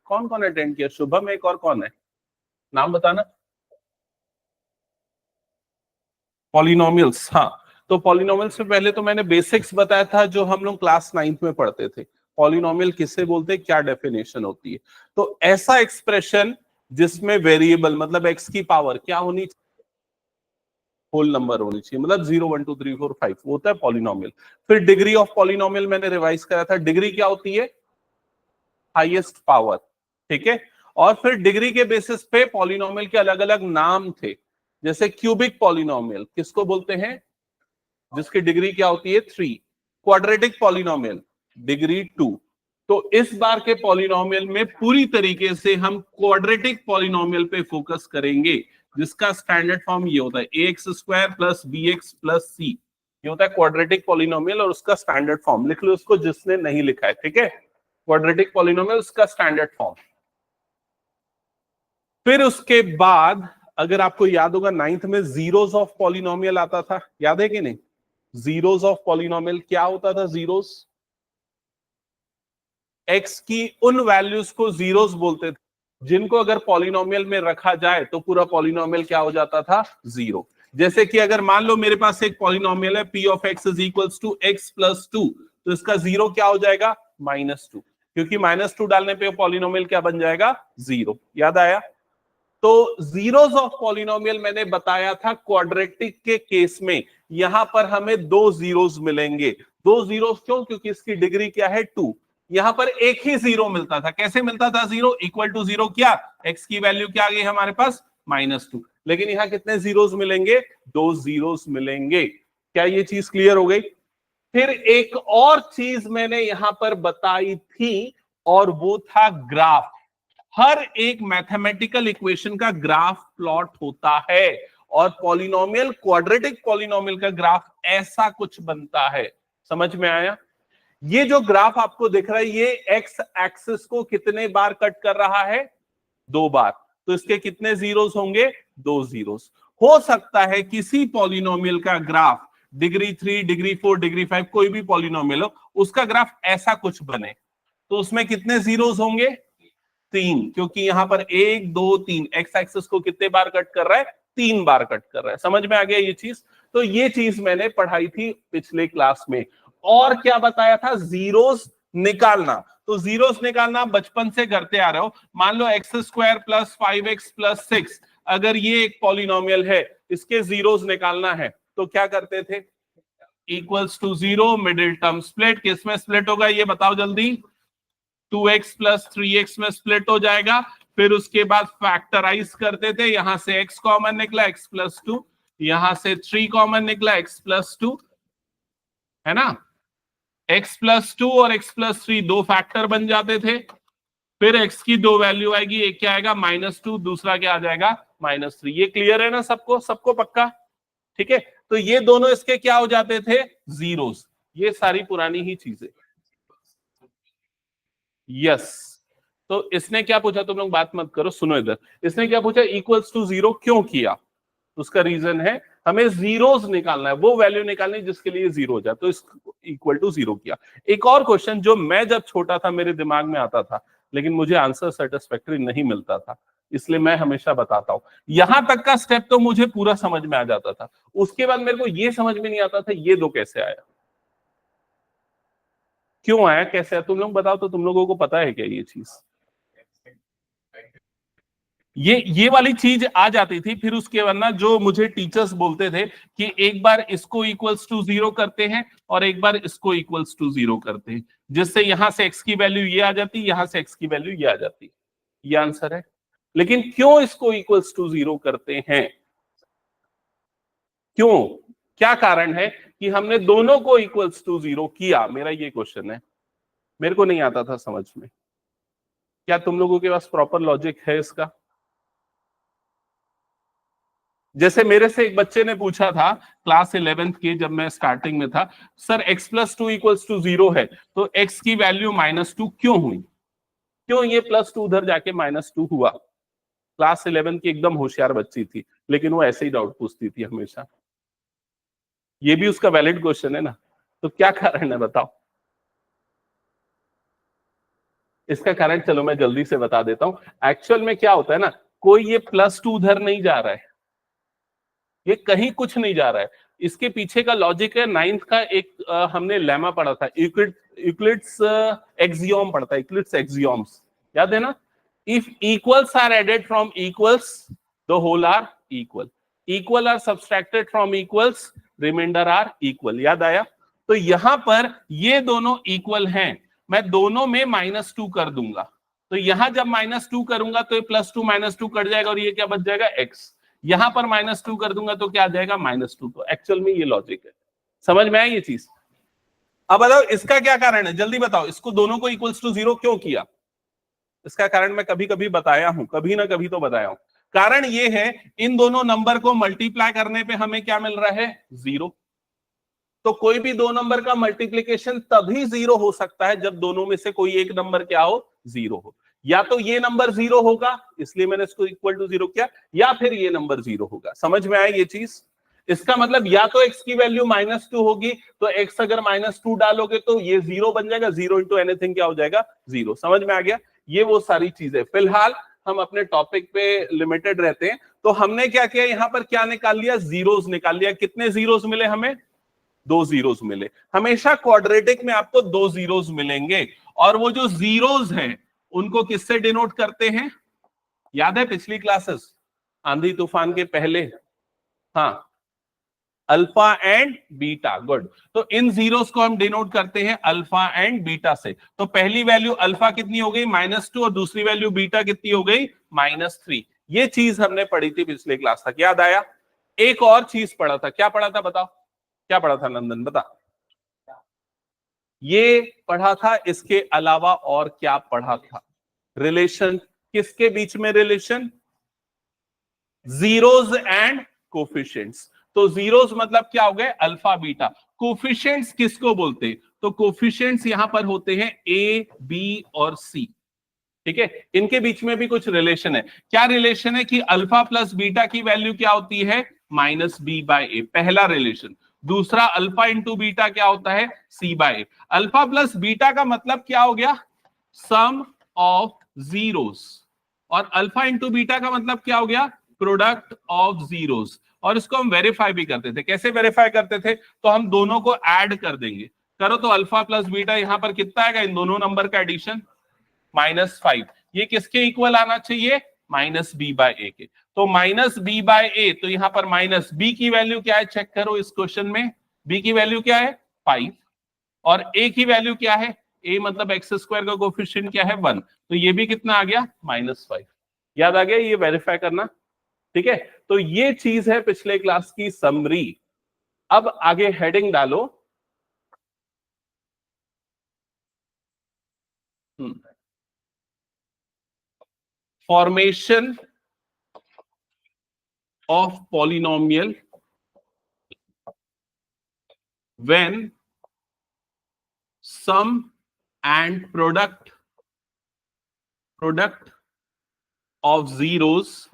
कौन कौन अटेंड किया? शुभम, एक और कौन है, नाम बताना। पॉलिनोमियल्स, हाँ। तो पॉलिनोमियल्स से पहले तो मैंने बेसिक्स बताया था जो हम लोग क्लास 9th में पढ़ते थे। पॉलिनोमियल किसे बोलते हैं, क्या डेफिनेशन होती है। तो ऐसा एक्सप्रेशन जिसमें वेरिएबल मतलब एक्स की पावर क्या होनी चाहिए, होल नंबर होनी चाहिए, मतलब 0 1 2 3 4 5, वो होता है पॉलिनोमियल। फिर डिग्री ऑफ पॉलिनोमियल मैंने रिवाइज करा था, डिग्री क्या होती है, हाईएस्ट पावर, ठीक है। और फिर डिग्री के बेसिस पे पॉलिनोमियल के अलग अलग नाम थे, जैसे क्यूबिक पॉलिनोमियल किसको बोलते हैं, जिसकी डिग्री क्या होती है 3। Quadratic polynomial degree 2। तो इस बार के पॉलिनोमियल में पूरी तरीके से हम क्वाड्रेटिक पॉलिनोमियल पे फोकस करेंगे, जिसका स्टैंडर्ड फॉर्म ये होता है ax² plus bx plus c। ये होता है क्वाड्रेटिक पॉलिनोमियल और उसका स्टैंडर्ड फॉर्म लिख लो उसको जिसने नहीं लिखा है, ठीक है। क्वाड्रेटिक पॉलिनोमियल उसका स्टैंडर्ड फॉर्म। फिर उसके बाद अगर आपको याद होगा 9th में जीरोस ऑफ पॉलिनोमियल आता था, याद है कि नहीं? जीरोस ऑफ पॉलिनोमियल क्या होता था, जीरोस एक्स की उन वैल्यूज को जीरोस बोलते थे जिनको अगर पॉलिनोमियल में रखा जाए तो पूरा पॉलिनोमियल क्या हो जाता था, जीरो। जैसे कि अगर मान लो मेरे पास एक पॉलिनोमियल है p of x is equals to x plus 2, तो इसका जीरो क्या हो जाएगा, -2, क्योंकि -2 डालने पे पॉलिनोमियल क्या बन जाएगा, जीरो। याद आया? तो जीरोस ऑफ पॉलिनोमियल मैंने बताया था क्वाड्रेटिक के केस में यहां पर हमें दो जीरोस मिलेंगे। दो जीरोस क्यों, क्योंकि इसकी डिग्री क्या है 2। यहां पर एक ही जीरो मिलता था, कैसे मिलता था, जीरो इक्वल टू जीरो, क्या एक्स की वैल्यू क्या आ गई हमारे पास, -2। लेकिन यहां कितने जीरोस मिलेंगे, दो जीरोस मिलेंगे। क्या ये चीज क्लियर हो गई? फिर एक और चीज मैंने यहां पर बताई थी और वो था ग्राफ। हर एक मैथमेटिकल इक्वेशन का ग्राफ प्लॉट होता है और पॉलिनोमियल, क्वाड्रेटिक पॉलिनोमियल का ग्राफ ऐसा कुछ बनता है। समझ में आया? ये जो ग्राफ आपको दिख रहा है ये एक्स एक्सिस को कितने बार कट कर रहा है, 2 बार। तो इसके कितने जीरोस होंगे, 2 जीरोस। हो सकता है किसी पॉलिनोमियल का ग्राफ डिग्री 3 डिग्री 4 डिग्री 5 कोई भी पॉलिनोमियल हो, उसका ग्राफ ऐसा कुछ बने। तो उसमें कितने जीरोस होंगे, 3, क्योंकि यहां पर 1 2 3 एक्स एक्सिस को कितने बार कट कर रहा है, 3 बार कट कर रहा है। समझ में आ गया ये चीज? तो ये चीज मैंने पढ़ाई थी पिछले क्लास में। और क्या बताया था, जीरोस निकालना। तो जीरोस निकालना बचपन से करते आ रहे हो। मान लो x² प्लस 5x प्लस 6, अगर ये एक पॉलिनोमियल है, इसके जीरोस निकालना है तो क्या करते थे, equals to 0, middle term split. किस में स्प्लिट होगा ये बताओ जल्दी, 2x प्लस 3x में स्प्लिट हो जाएगा। फिर उसके बाद फैक्टराइज करते थे, यहां से x कॉमन निकला x प्लस 2, यहां से 3 कॉमन निकला x प्लस 2, है ना। x प्लस 2 और x प्लस 3 दो फैक्टर बन जाते थे। फिर x की दो वैल्यू आएगी, एक क्या आएगा -2, दूसरा क्या आ जाएगा -3। ये क्लियर है ना सबको, सबको पक्का, ठीक है। तो ये दोनों इसके क्या हो जाते थे, जीरोस। ये सारी पुरानी ही चीजें। यस। तो इसने क्या पूछा, तुम लोग बात मत करो, सुनो इधर। इसने क्या पूछा, इक्वल्स टू 0 क्यों किया? उसका रीजन है हमें जीरोस निकालना है, वो वैल्यू निकालनी जिसके लिए जीरो हो जाए, तो इस इक्वल टू 0 किया। एक और क्वेश्चन जो मैं जब छोटा था मेरे दिमाग में आता था, लेकिन मुझे आंसर सेटिस्फैक्टरी नहीं मिलता था, इसलिए मैं हमेशा बताता हूं। यहां तक का स्टेप तो मुझे पूरा समझ में आ जाता था, उसके बाद मेरे को ये समझ में नहीं आता था ये दो कैसे आया, क्यों आया, कैसे आया, तुम लोग बताओ। तो तुम लोगों को पता है क्या ये चीज? ये वाली चीज आ जाती थी। फिर उसके बाद ना जो मुझे टीचर्स बोलते थे कि एक बार इसको इक्वल्स टू 0 करते हैं और एक बार इसको इक्वल्स टू 0 करते हैं, जिससे यहां से x की वैल्यू ये आ जाती, यहां से x की वैल्यू ये आ जाती। ये आंसर है। लेकिन क्यों इसको इक्वल्स टू 0 करते हैं, क्यों, क्या कारण है कि हमने दोनों को इक्वल्स टू 0 किया, मेरा ये क्वेश्चन है। मेरे को नहीं आता था समझ में। क्या तुम लोगों के पास प्रॉपर लॉजिक है इसका? जैसे मेरे से एक बच्चे ने पूछा था क्लास 11th के, जब मैं स्टार्टिंग में था, sir x plus 2 equals to 0 है तो x की वैल्यू -2 क्यों हुई, क्यों ये +2 उधर जाके -2 हुआ? क्लास 11 की एकदम होशियार बच्ची थी, लेकिन वो ऐसे ही डाउट पूछती थी हमेशा। ये भी उसका वैलिड क्वेश्चन है ना। तो क्या कारण है बताओ? इसका कारण चलो मैं जल्दी से बता देता हूं। एक्चुअल में क्या होता है ना, कोई ये +2 उधर नहीं जा रहा है, ये कहीं कुछ नहीं जा रहा है। इसके पीछे का लॉजिक है, 9th का एक हमने लेमा पढ़ा था, यूक्लिड्स एक्सियोम पढ़ा था, यूक्लिड्स एक्सियोम्स, याद है ना? If equals are added from equals the whole are equal, equal are subtracted from equals reminder are equal. याद आया? तो यहां पर ये दोनों इक्वल हैं, मैं दोनों में -2 कर दूंगा, तो यहां जब -2 करूंगा तो ये +2 -2 कट जाएगा और ये क्या बच जाएगा, x। यहां पर -2 कर दूंगा तो क्या आ जाएगा, -2। तो एक्चुअल में ये लॉजिक है। समझ में आई ये चीज? अब बताओ इसका क्या कारण है, जल्दी बताओ, इसको दोनों को इक्वल्स टू 0 क्यों किया? इसका कारण मैं कभी कभी बताया हूं, कभी ना कभी तो बताया हूं। कारण ये है, इन दोनों नंबर को मल्टीप्लाई करने पे हमें क्या मिल रहा है, 0। तो कोई भी दो नंबर का मल्टीप्लीकेशन तभी 0 हो सकता है जब दोनों में से कोई एक नंबर क्या हो, 0 हो। या तो ये नंबर 0 होगा, इसलिए मैंने इसको इक्वल टू 0 किया, या फिर ये नंबर 0 होगा। समझ में आया ये चीज? इसका मतलब या तो x की वैल्यू -2 होगी, तो x अगर -2 डालोगे तो ये 0 बन जाएगा, 0 इंटू एनीथिंग क्या हो जाएगा, 0। समझ में आ गया? ये वो सारी चीजें, फिलहाल हम अपने टॉपिक पे लिमिटेड रहते हैं। तो हमने क्या किया, यहां पर क्या निकाल लिया, जीरोस निकाल लिया। कितने जीरोस मिले हमें, 2 जीरोस मिले। हमेशा क्वाड्रेटिक में आपको 2 जीरोस मिलेंगे, और वो जो जीरोस हैं उनको किससे डिनोट करते हैं, याद है पिछली क्लासेस, आंधी तूफान के पहले? हाँ, अल्फा एंड बीटा। गुड। तो इन जीरोस को हम डिनोट करते हैं अल्फा एंड बीटा से। तो पहली वैल्यू अल्फा कितनी हो गई, -2, और दूसरी वैल्यू बीटा कितनी हो गई, -3। ये चीज हमने पढ़ी थी पिछले क्लास तक, याद आया? एक और चीज पढ़ा था, क्या पढ़ा था बताओ, क्या पढ़ा था नंदन, बता। ये पढ़ा था, इसके अलावा और क्या पढ़ा था, रिलेशन, किसके बीच में रिलेशन, जीरोस एंड कोफिशिएंट्स। तो जीरोस मतलब क्या हो गए, अल्फा बीटा। कोफिशिएंट्स किसको बोलते हैं, तो कोफिशिएंट्स यहां पर होते हैं ए, बी और सी। ठीक है, इनके बीच में भी कुछ रिलेशन है। क्या रिलेशन है कि अल्फा प्लस बीटा की वैल्यू क्या होती है, -b/a, पहला रिलेशन। दूसरा, अल्फा इंटू बीटा क्या होता है, c/a। अल्फा प्लस बीटा का मतलब क्या हो गया, सम ऑफ जीरोस, और अल्फा इंटू बीटा का मतलब क्या हो गया, प्रोडक्ट ऑफ जीरोस। और इसको हम वेरीफाई भी करते थे। कैसे वेरीफाई करते थे, तो हम दोनों को ऐड कर देंगे। करो तो अल्फा प्लस बीटा यहां पर कितना आएगा, इन दोनों नंबर का एडिशन, -5। ये किसके इक्वल आना चाहिए, -b/a के। तो -b/a, तो यहां पर -b की वैल्यू क्या है, चेक करो इस क्वेश्चन में। b की वैल्यू क्या है, 5, और a की वैल्यू क्या है, a मतलब x² का कोफिशिएंट क्या है, 1। तो ये भी कितना आ गया, -5। याद आ गया, ये वेरीफाई करना। ठीक है, तो ये चीज है पिछले क्लास की समरी। अब आगे हेडिंग डालो। Formation of polynomial when sum and product of zeros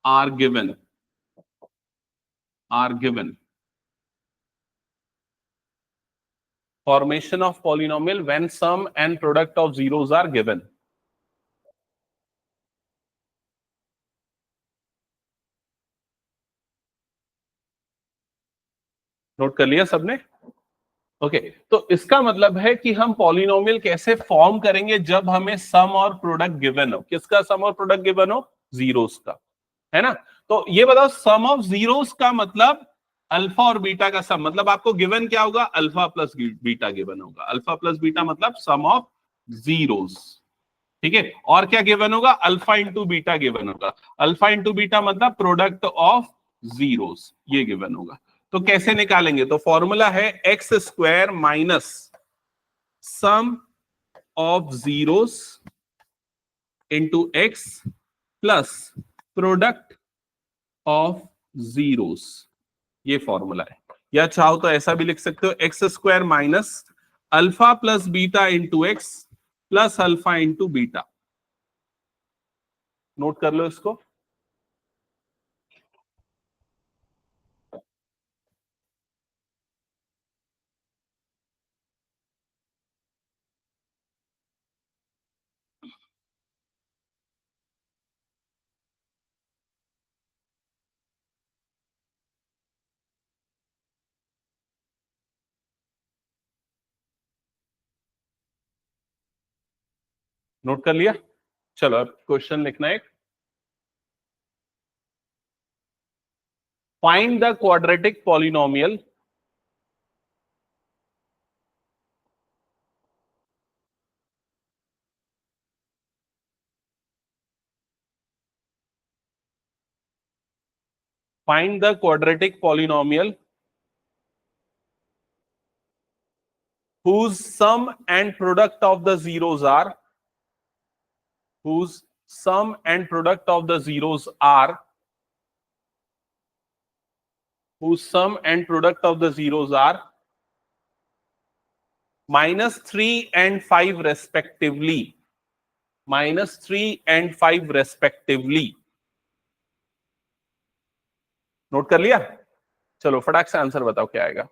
are given, formation of polynomial when sum and product of zeros are given। Note कर लिया सबने? ओके, तो इसका मतलब है कि हम पॉलिनोमियल कैसे फॉर्म करेंगे जब हमें सम और प्रोडक्ट गिवन हो। किसका सम और प्रोडक्ट गिवन हो, जीरोस का, है ना? तो ये बताओ, सम ऑफ जीरोस का मतलब अल्फा और बीटा का सम, मतलब आपको गिवन क्या होगा, अल्फा प्लस बीटा गिवन होगा। अल्फा प्लस बीटा मतलब सम ऑफ जीरोस। ठीक है, और क्या गिवन होगा, अल्फा इंटू बीटा गिवन होगा। अल्फा इंटू बीटा मतलब प्रोडक्ट ऑफ जीरोस, ये गिवन होगा। तो कैसे निकालेंगे, तो फॉर्मूला है x² minus sum of zeros into x plus product of zeros, ये फॉर्मूला है। या चाहो तो ऐसा भी लिख सकते हो, x² minus alpha plus beta into x plus alpha into beta. Note कर लो इसको। नोट कर लिया? चलो अब क्वेश्चन लिखना है। Find the quadratic polynomial find the quadratic polynomial whose sum and product of the zeros are whose sum and product of the zeros are whose sum and product of the zeros are -3 and 5 respectively, -3 and 5 respectively। Note कर लिया? चलो फटाक से answer बताओ क्या आएगा।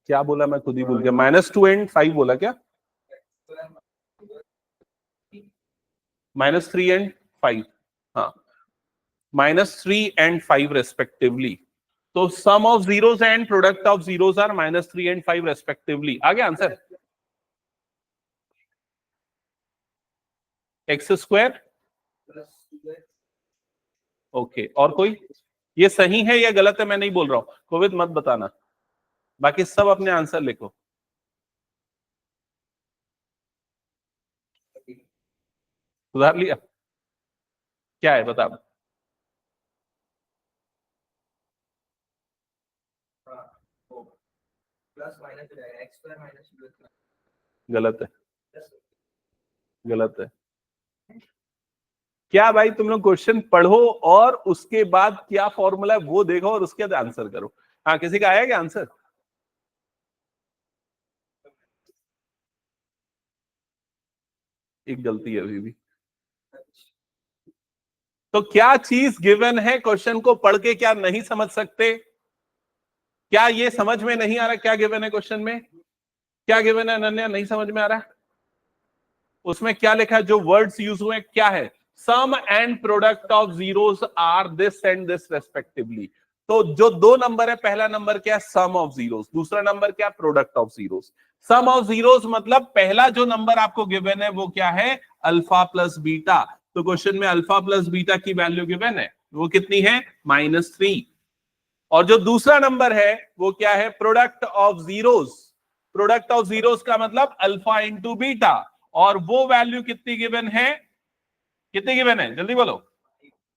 क्या बोला मैं खुद ही भूल गया। -2 एंड 5 बोला क्या? -3 एंड 5, हाँ, -3 and 5 respectively। तो sum of zeros and product of zeros are -3 and 5 respectively। आ गया आंसर? X square, okay. और कोई? ये सही है या गलत है मैं नहीं बोल रहा हूं, कोविद मत बताना, बाकी सब अपने आंसर लिखो। सुधार लिया? क्या है बता? गलत है, गलत है। क्या भाई, तुम लोग क्वेश्चन पढ़ो और उसके बाद क्या फॉर्मूला है वो देखो और उसके बाद आंसर करो। हाँ, किसी का आया क्या आंसर? एक गलती है अभी भी। तो क्या चीज गिवन है, क्वेश्चन को पढ़ के क्या नहीं समझ सकते? क्या ये समझ में नहीं आ रहा क्या गिवन है क्वेश्चन में? क्या गिवन है अनन्या, नहीं समझ में आ रहा? उसमें क्या लिखा है, जो वर्ड्स यूज हुए क्या है? Sum and product of zeros are this and this respectively. तो जो दो नंबर है, पहला नंबर क्या है? Sum of zeros. दूसरा नंबर क्या? Product of zeros. Sum of zeros मतलब पहला जो नंबर आपको गिवन है वो क्या है? Alpha plus beta. तो क्वेश्चन में अल्फा प्लस बीटा की वैल्यू गिवन है, वो कितनी है? -3। और जो दूसरा नंबर है वो क्या है? Product of zeros. Product of zeros का मतलब अल्फा इंटू बीटा, और वो वैल्यू कितनी गिवन है? कितनी गिवन है, जल्दी बोलो।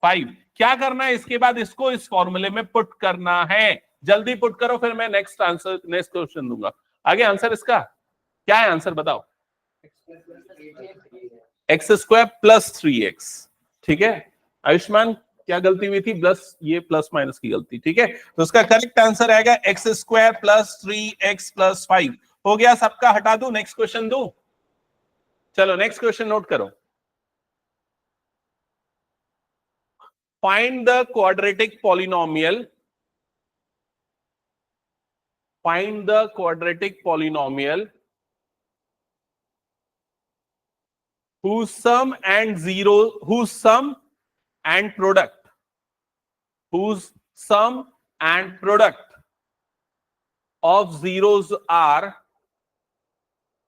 5। क्या करना है इसके बाद? इसको इस फॉर्मूले में पुट करना है। जल्दी पुट करो, फिर मैं नेक्स्ट आंसर, नेक्स्ट क्वेश्चन दूंगा। आगे आंसर इसका क्या है? आंसर बताओ। X square plus 3x। ठीक है आयुष्मान, क्या गलती हुई थी? प्लस, ये प्लस माइनस की गलती। ठीक है, तो उसका करेक्ट आंसर आएगा x square plus 3x plus 5। हो गया सबका, हटा दू, नेक्स्ट क्वेश्चन दू। चलो नेक्स्ट क्वेश्चन नोट करो। Find the quadratic polynomial, find the quadratic polynomial whose sum and zero, whose sum and product, whose sum and product of zeros are,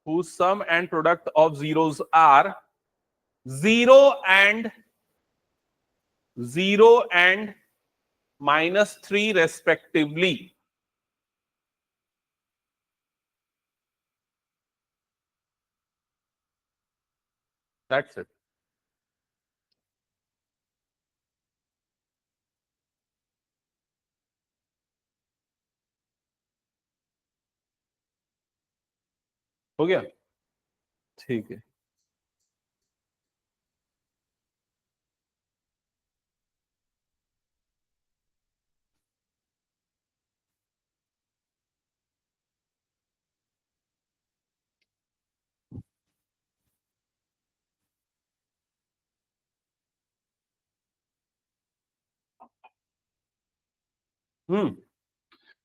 whose sum and product of zeros are 0 and -3 respectively। That's it। हो गया? ठीक है।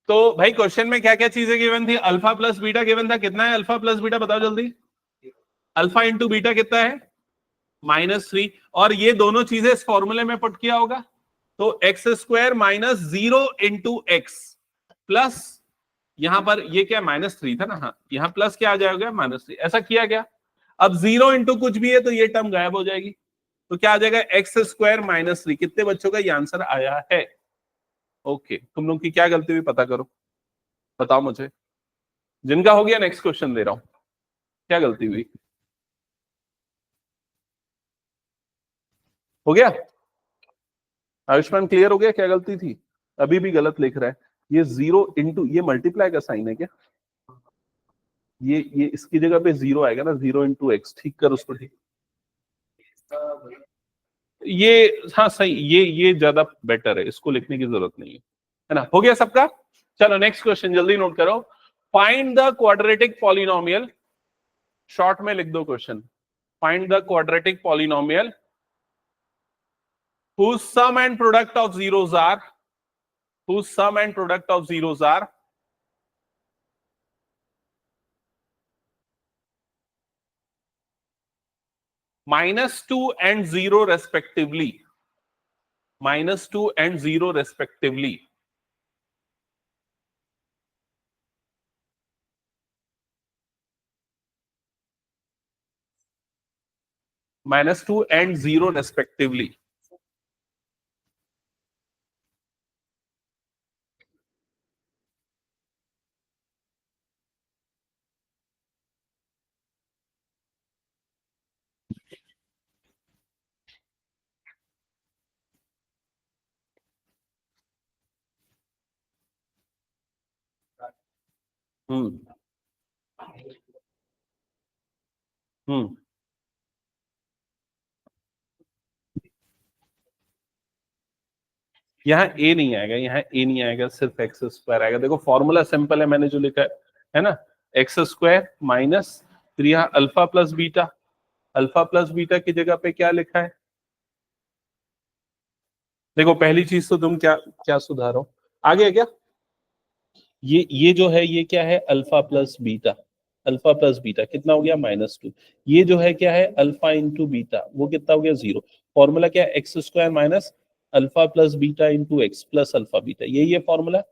तो भाई question में क्या क्या चीजें गिवन थी? अल्फा प्लस बीटा गिवन था। कितना है अल्फा प्लस बीटा, बताओ जल्दी। अल्फा इंटू बीटा कितना है? -3। और ये दोनों चीजें इस फॉर्मूले में पुट किया होगा, तो x square -0 into x plus यहां पर ये क्या -3 था ना, हाँ यहां प्लस क्या आ जाएगा -3, ऐसा किया गया। अब 0 इंटू कुछ भी है तो ये टर्म गायब हो जाएगी, तो क्या आ जाएगा x² -3। कितने बच्चों का ये आंसर आया है? ओके, तुम लोग की क्या गलती हुई पता करो, बताओ मुझे। जिनका हो गया नेक्स्ट क्वेश्चन दे रहा हूं, क्या गलती हुई? हो गया आयुष्मान, क्लियर हो गया क्या गलती थी? अभी भी गलत लिख रहा है। ये 0 इंटू, ये मल्टीप्लाई का साइन है क्या? ये इसकी जगह पे 0 आएगा ना, 0 इंटू एक्स, ठीक कर उसको, ठीक। ये हाँ सही, ये ज्यादा बेटर है, इसको लिखने की जरूरत नहीं है ना। हो गया सबका? चलो नेक्स्ट क्वेश्चन जल्दी नोट करो। Find the quadratic polynomial, short में लिख दो question. Find the quadratic polynomial whose sum and product of zeros are, whose sum and product of zeros are -2 and 0 respectively, -2 and 0 respectively. -2 and 0 respectively. हम्म हम्म यहाँ ए नहीं आएगा, यहाँ ए नहीं आएगा, सिर्फ x² आएगा। देखो फॉर्मूला सिंपल है, मैंने जो लिखा है ना, x² माइनस, फिर यहाँ alpha plus beta, alpha plus beta की जगह पे क्या लिखा है? देखो पहली चीज तो तुम क्या क्या सुधारो, आगे है क्या? ये जो है ये क्या है? Alpha plus beta, alpha plus beta कितना हो गया? -2। ये जो है क्या है? अल्फा इंटू बीटा, वो कितना हो गया? 0। फॉर्मूला क्या है? x² minus alpha plus beta into x plus alpha beta, यही है फॉर्मूला।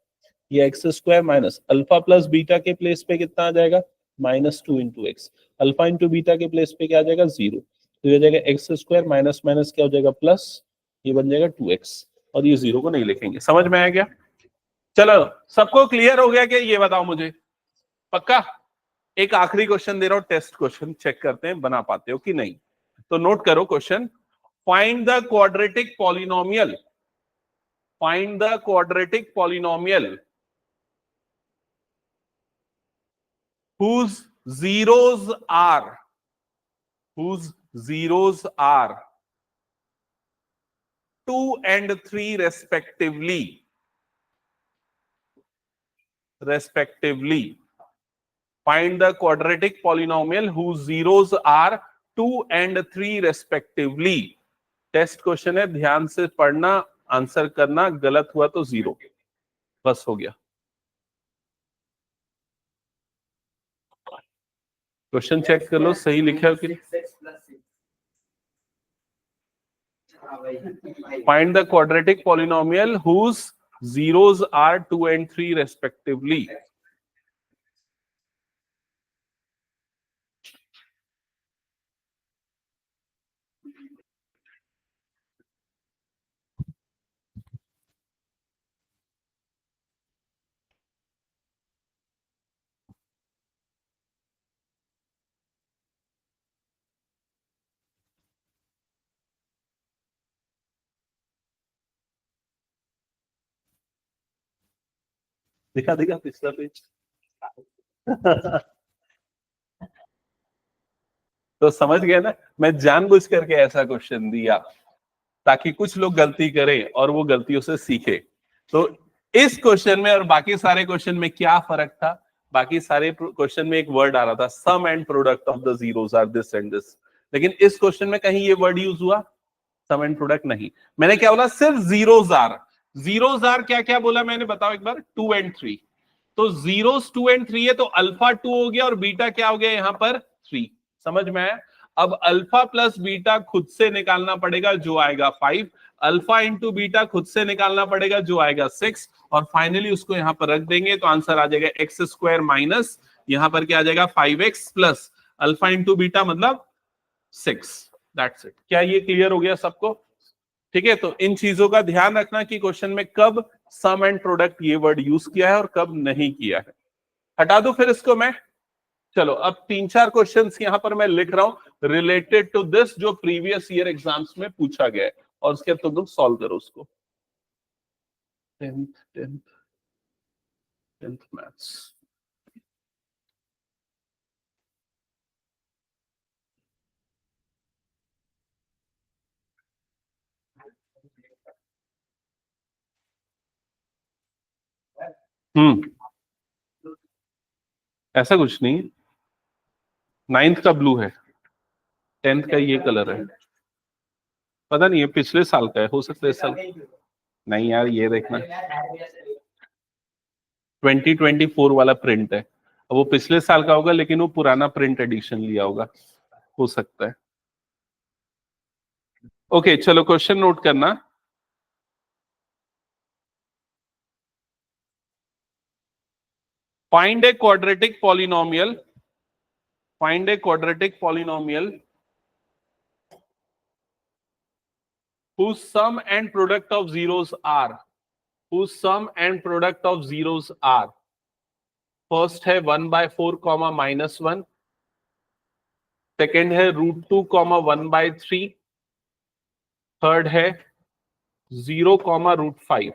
ये x² minus alpha plus beta के प्लेस पे कितना आ जाएगा? -2 into x. Alpha into beta के प्लेस पे क्या आ जाएगा? 0। तो ये हो जाएगा x² माइनस माइनस क्या हो जाएगा? प्लस, ये बन जाएगा 2x, और ये 0 को नहीं लिखेंगे। समझ में आया क्या? चलो सबको क्लियर हो गया कि ये बताओ मुझे, पक्का? एक आखिरी क्वेश्चन दे रहा हूं, टेस्ट क्वेश्चन, चेक करते हैं बना पाते हो कि नहीं। तो नोट करो question. Find the quadratic polynomial, find the quadratic polynomial whose zeros are, whose zeros are 2 and 3 respectively, respectively. Find the quadratic polynomial whose zeros are 2 and 3 respectively. Test question है, ध्यान से पढ़ना, आंसर करना, गलत हुआ तो 0, बस हो गया। क्वेश्चन चेक कर लो सही लिखा है कि नहीं। Find the quadratic polynomial whose zeros are 2 and 3 respectively. दिखा दिखा पिछला पेज। तो समझ गए ना, मैं जानबूझ करके ऐसा क्वेश्चन दिया ताकि कुछ लोग गलती करें और वो गलतियों से सीखे। तो इस क्वेश्चन में और बाकी सारे क्वेश्चन में क्या फर्क था? बाकी सारे क्वेश्चन में एक वर्ड आ रहा था, sum and product of the zeros are this and this, लेकिन इस क्वेश्चन में कहीं ये वर्ड यूज हुआ? सम एंड प्रोडक्ट नहीं। मैंने क्या बोला? सिर्फ जीरोस आर। जीरोस आर क्या क्या बोला मैंने, बताओ एक बार? 2 and 3। तो जीरोस 2 and 3 है, तो अल्फा 2 हो गया और बीटा क्या हो गया यहाँ पर? 3। समझ में आया? अब अल्फा प्लस बीटा खुद से निकालना पड़ेगा जो आएगा 5, अल्फा इंटू बीटा खुद से निकालना पड़ेगा जो आएगा 6, और फाइनली उसको यहां पर रख देंगे तो आंसर आ जाएगा एक्स स्क्वायर माइनस यहां पर क्या आ जाएगा 5x plus alpha into beta मतलब 6। That's it. क्या ये क्लियर हो गया सबको? ठीक है, तो इन चीजों का ध्यान रखना कि क्वेश्चन में कब सम एंड प्रोडक्ट ये वर्ड यूज किया है और कब नहीं किया है। हटा दो फिर इसको मैं। चलो अब 3-4 क्वेश्चंस यहां पर मैं लिख रहा हूं रिलेटेड टू दिस जो प्रीवियस ईयर एग्जाम्स में पूछा गया है, और उसके बाद तुम सॉल्व करो उसको। 10th maths. ऐसा कुछ नहीं, 9th का ब्लू है, 10th का ये कलर है। पता नहीं है, पिछले साल का है, हो सकता है इस साल। नहीं यार, ये देखना 2024 वाला प्रिंट है। अब वो पिछले साल का होगा लेकिन वो पुराना प्रिंट एडिशन लिया होगा, हो सकता है। ओके चलो क्वेश्चन नोट करना। Find a quadratic polynomial, find a quadratic polynomial whose sum and product of zeros are, whose sum and product of zeros are, first है 1/4 कॉमा -1, सेकेंड है √2 कॉमा 1/3, थर्ड है 0 कॉमा √5।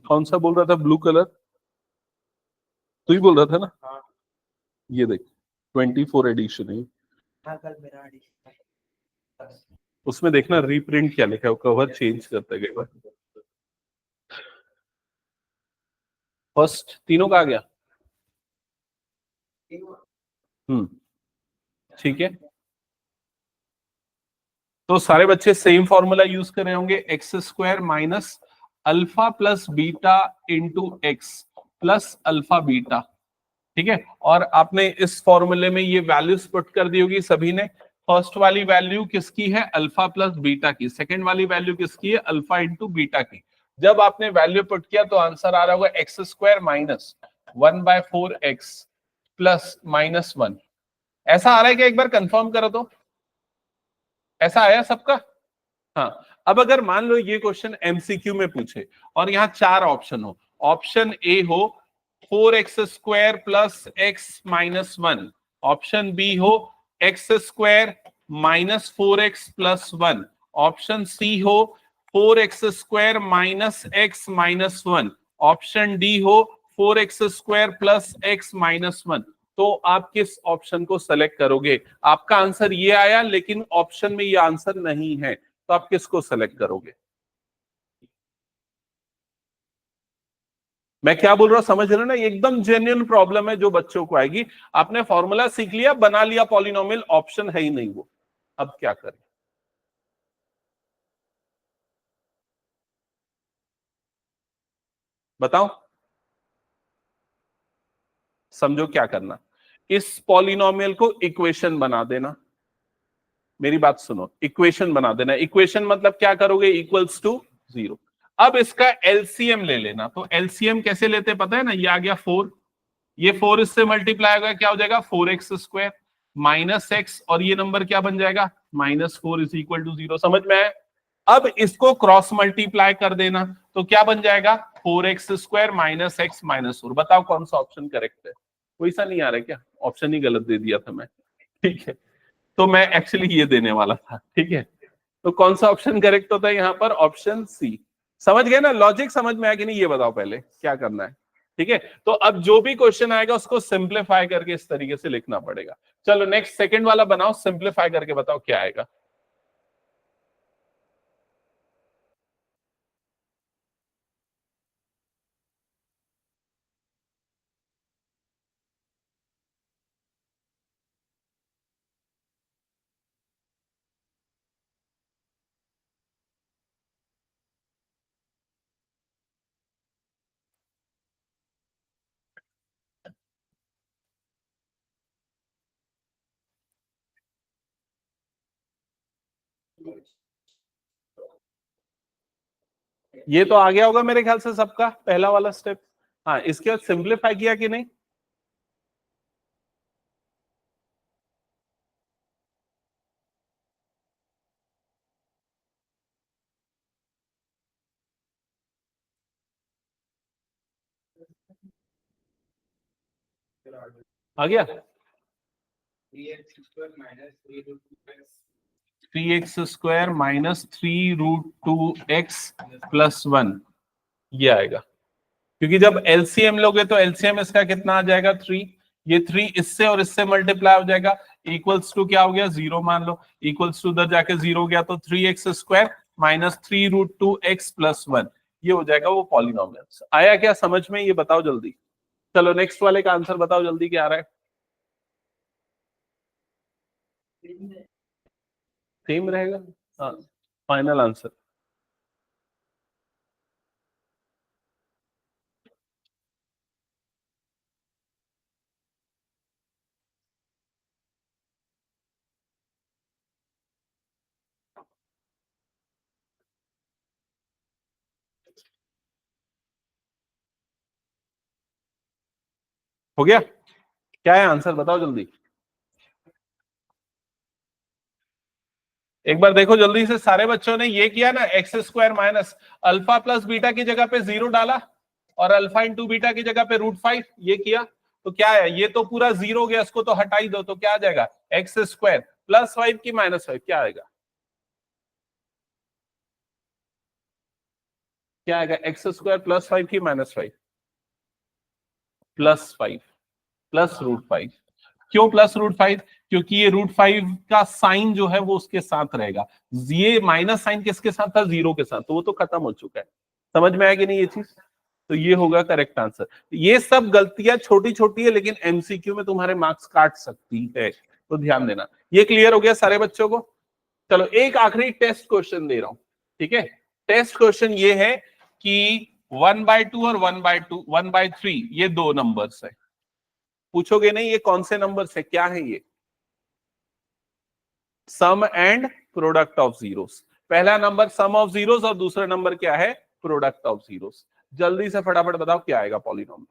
कौन सा बोल रहा था ब्लू कलर? तू ही बोल रहा था ना? हाँ। ये देख 24 एडिशन है। हाँ, कल मेरा एडिशन है। उसमें देखना रीप्रिंट क्या लिखा है, कवर चेंज करते गए बार। फर्स्ट तीनों का आ गया। ठीक है, तो सारे बच्चे सेम फॉर्मूला यूज कर रहे होंगे, x square minus alpha plus beta into x plus alpha beta. ठीक है, और आपने इस फॉर्मूले में ये वैल्यूज पुट कर दी होगी सभी ने। फर्स्ट वाली वैल्यू किसकी है? अल्फा प्लस बीटा की। सेकंड वाली वैल्यू किसकी है? अल्फा इंटू बीटा की। जब आपने वैल्यू पुट किया तो आंसर आ रहा होगा x square minus 1/4 x plus -1। ऐसा आ रहा है क्या? एक बार कंफर्म करो तो। ऐसा आया सबका? हाँ। अब अगर मान लो ये क्वेश्चन एमसीक्यू में पूछे और यहाँ 4 ऑप्शन हो, ऑप्शन ए हो 4x square plus x -1, option B हो x square -4x plus 1, option C हो 4x square -x -1, option D हो 4x स्क्वायर प्लस x -1। तो आप किस ऑप्शन को सेलेक्ट करोगे? आपका आंसर ये आया लेकिन ऑप्शन में ये आंसर नहीं है, तो आप किसको सेलेक्ट करोगे? मैं क्या बोल रहा हूं समझ रहे हो ना? एकदम जेन्युइन प्रॉब्लम है जो बच्चों को आएगी। आपने फॉर्मूला सीख लिया, बना लिया पॉलिनोमियल, ऑप्शन है ही नहीं वो, अब क्या करें? बताओ, समझो क्या करना। इस पॉलिनोमियल को इक्वेशन बना देना। मेरी बात सुनो, इक्वेशन बना देना। इक्वेशन मतलब क्या करोगे? Equals to 0। अब इसका एलसीएम ले लेना। तो एलसीएम कैसे लेते पता है ना? ये आ गया 4, ये 4 इससे मल्टीप्लाई होगा, क्या हो जाएगा? 4x स्क्वायर माइनस एक्स, और ये नंबर क्या बन जाएगा? -4 इज इक्वल टू 0। समझ में आया? अब इसको क्रॉस मल्टीप्लाई कर देना तो क्या बन जाएगा? 4x square minus x minus 4। बताओ कौन सा ऑप्शन करेक्ट है? कोई सा नहीं आ रहा है क्या? ऑप्शन ही गलत दे दिया था मैं। ठीक है, तो मैं एक्चुअली ये देने वाला था। ठीक है, तो कौन सा ऑप्शन करेक्ट होता है यहाँ पर? Option C. समझ गए ना, लॉजिक समझ में आया कि नहीं ये बताओ पहले क्या करना है। ठीक है, तो अब जो भी क्वेश्चन आएगा उसको सिंप्लीफाई करके इस तरीके से लिखना पड़ेगा। चलो नेक्स्ट सेकंड वाला बनाओ, सिंप्लीफाई करके बताओ क्या आएगा। ये तो आ गया होगा मेरे ख्याल से सबका पहला वाला स्टेप। हाँ, इसके बाद सिंप्लीफाई किया कि नहीं? आ गया। 3x² माइनस 3√2x प्लस 1 ये आएगा, क्योंकि जब एलसीएम लोगे तो एलसीएम इसका कितना आ जाएगा 3, ये 3 इससे और इससे मल्टीप्लाई हो जाएगा, इक्वल्स टू क्या हो गया 0 मान लो, इक्वल्स टू उधर जाके 0 हो गया, तो 3x² माइनस 3√2x प्लस 1 ये हो जाएगा वो पॉलिनोमियल। आया क्या समझ में, ये बताओ जल्दी। चलो नेक्स्ट वाले का आंसर बताओ जल्दी क्या आ रहा है। सेम रहेगा, हाँ फाइनल आंसर। हो गया, क्या है आंसर बताओ जल्दी। एक बार देखो जल्दी से, सारे बच्चों ने ये किया ना, x² minus alpha plus beta की जगह पे 0 डाला और अल्फा इंटू बीटा की जगह पे √5 ये किया, तो क्या है, ये तो पूरा 0 हो गया, इसको तो हटा ही दो, तो क्या आ जाएगा x² प्लस 5 की -5 क्या आएगा, क्या आएगा x² प्लस 5 की -5 प्लस 5 प्लस √5। क्यों प्लस √5? क्योंकि ये √5 का साइन जो है वो उसके साथ रहेगा, ये माइनस साइन किसके साथ था 0 के साथ, तो वो तो खत्म हो चुका है। समझ में आया कि नहीं ये चीज, तो ये होगा करेक्ट आंसर। ये सब गलतियां छोटी छोटी है लेकिन एमसीक्यू में तुम्हारे मार्क्स काट सकती है, तो ध्यान देना। ये क्लियर हो गया सारे बच्चों को। चलो एक आखिरी टेस्ट क्वेश्चन दे रहा हूं, ठीक है। टेस्ट क्वेश्चन ये है कि 1/2 और 1/3 ये दो नंबर्स है, पूछोगे नहीं ये कौन से नंबर्स है, क्या है ये, सम एंड प्रोडक्ट ऑफ जीरोस। पहला नंबर सम ऑफ जीरोस और दूसरा नंबर क्या है, प्रोडक्ट ऑफ जीरोस। जल्दी से फटाफट बताओ क्या आएगा पॉलिनोमियल।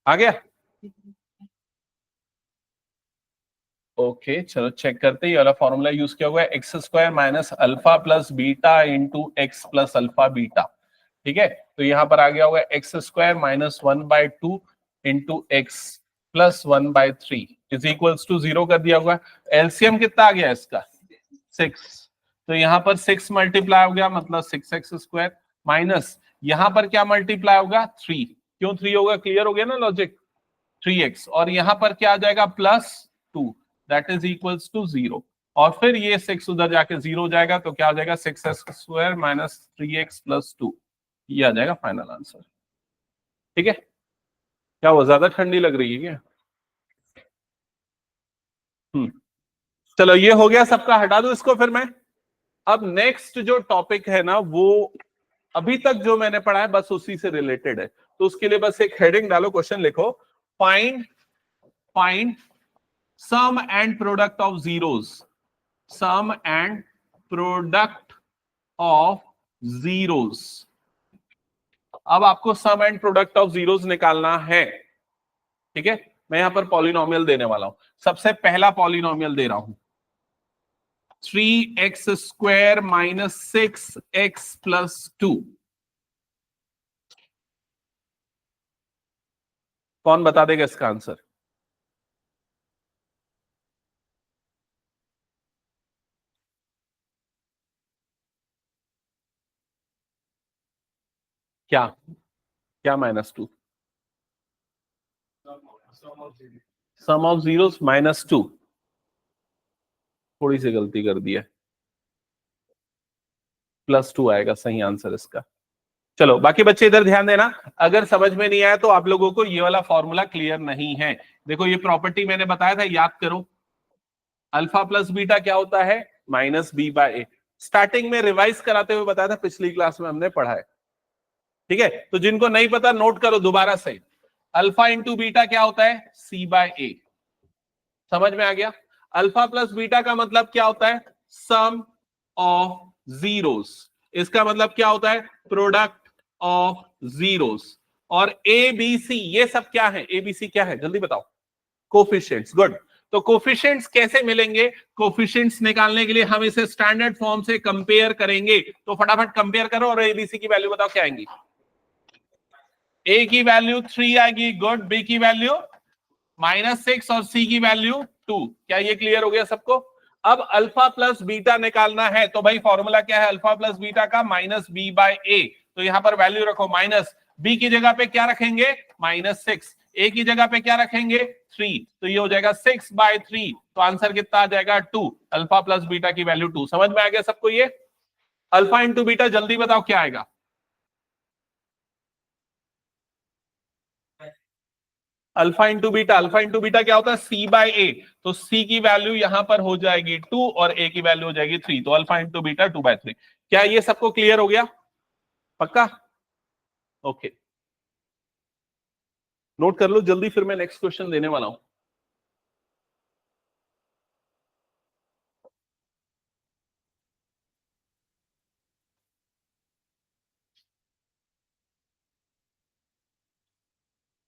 आ गया, ओके चलो चेक करते हैं। ये वाला फॉर्मूला यूज किया हुआ है, x² minus alpha plus beta into x plus alpha beta. ठीक है, तो यहां पर आ गया होगा x² minus 1/2 into x plus 1/3 is equals to 0 कर दिया हुआ है। एलसीएम कितना आ गया इसका 6, तो यहाँ पर 6 मल्टीप्लाई हो गया मतलब 6x² माइनस यहाँ पर क्या मल्टीप्लाई होगा 3, क्यों 3 होगा, क्लियर हो गया ना लॉजिक, 3x, और यहां पर क्या आ जाएगा +2 दैट इज इक्वल्स टू 0, और फिर ये 6 उधर जाके 0 हो जाएगा, तो क्या आ जाएगा 6x² माइनस 3x प्लस 2, ये आ जाएगा फाइनल आंसर। ठीक है, क्या वो ज्यादा ठंडी लग रही है क्या? चलो ये हो गया सबका, हटा दो इसको फिर मैं। अब नेक्स्ट जो टॉपिक है ना वो अभी तक जो मैंने पढ़ा है बस उसी से रिलेटेड है, तो उसके लिए बस एक हेडिंग डालो, क्वेश्चन लिखो, find find sum and product of zeros, sum and product of zeros. अब आपको sum and product of zeros निकालना है, ठीक है। मैं यहां पर पॉलिनोमियल देने वाला हूं। सबसे पहला पॉलिनोमियल दे रहा हूं 3x² माइनस 6x प्लस 2। कौन बता देगा इसका आंसर? क्या क्या -2? सम ऑफ जीरोस -2। थोड़ी सी गलती कर दी है, +2 आएगा सही आंसर इसका। चलो बाकी बच्चे इधर ध्यान देना, अगर समझ में नहीं आया तो आप लोगों को ये वाला फॉर्मूला क्लियर नहीं है। देखो ये प्रॉपर्टी मैंने बताया था, याद करो। अल्फा प्लस बीटा क्या होता है? -b/a। स्टार्टिंग में रिवाइज कराते हुए बताया था, पिछली क्लास में हमने पढ़ा है। ठीक है, तो जिनको नहीं पता नोट करो दोबारा से। अल्फा इंटू बीटा क्या होता है? c/a। समझ में आ गया? अल्फा प्लस बीटा का मतलब क्या होता है? Sum of zeros. इसका मतलब क्या होता है? Product of zeros. और ए बी सी ये सब क्या है? ए बी सी क्या है जल्दी बताओ? कोफिशिएंट्स। गुड। तो कोफिशिएंट्स कैसे मिलेंगे? कोफिशिएंट्स निकालने के लिए हम इसे स्टैंडर्ड फॉर्म से कंपेयर करेंगे। तो फटाफट कंपेयर करो और एबीसी की वैल्यू बताओ क्या आएंगी? ए की वैल्यू 3 आएगी, गुड। बी की वैल्यू -6 और सी की वैल्यू 2। क्या ये क्लियर हो गया सबको? अब अल्फा प्लस बीटा निकालना है तो भाई फॉर्मूला क्या है अल्फा प्लस बीटा का? -b/a। तो यहां पर वैल्यू रखो माइनस, बी की जगह पे क्या रखेंगे? -6, ए की जगह पे क्या रखेंगे? 3, तो ये हो जाएगा 6/3। तो आंसर कितना आ जाएगा? 2। अल्फा प्लस बीटा की वैल्यू 2। समझ में आ गया सबको? ये अल्फा इंटू बीटा जल्दी बताओ क्या आएगा? Alpha into beta, alpha into beta क्या होता है? c/a। तो c की वैल्यू यहां पर हो जाएगी 2 और a की वैल्यू हो जाएगी 3। तो अल्फा इंटू बीटा 2/3। क्या ये सबको क्लियर हो गया? पक्का? ओके, नोट कर लो जल्दी, फिर मैं नेक्स्ट क्वेश्चन देने वाला हूं।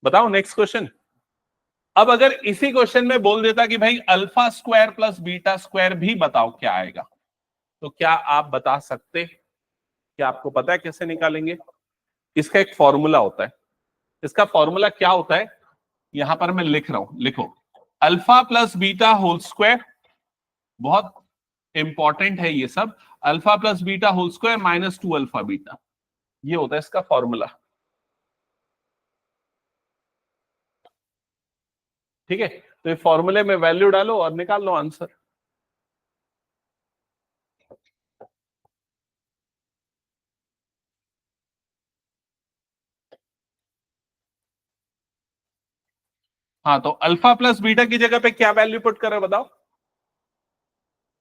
बताओ नेक्स्ट क्वेश्चन। अब अगर इसी क्वेश्चन में बोल देता कि भाई alpha square plus beta square भी बताओ क्या आएगा, तो क्या आप बता सकते? क्या आपको पता है कैसे निकालेंगे? इसका एक फॉर्मूला होता है। इसका फॉर्मूला क्या होता है? यहां पर मैं लिख रहा हूं, लिखो। Alpha plus beta whole square, बहुत इंपॉर्टेंट है ये सब। Alpha plus beta whole square -2 alpha beta, ये होता है इसका फॉर्मूला। ठीक है, तो ये फॉर्मूले में वैल्यू डालो और निकाल लो आंसर। हाँ, तो अल्फा प्लस बीटा की जगह पे क्या वैल्यू पुट कर रहे हो बताओ?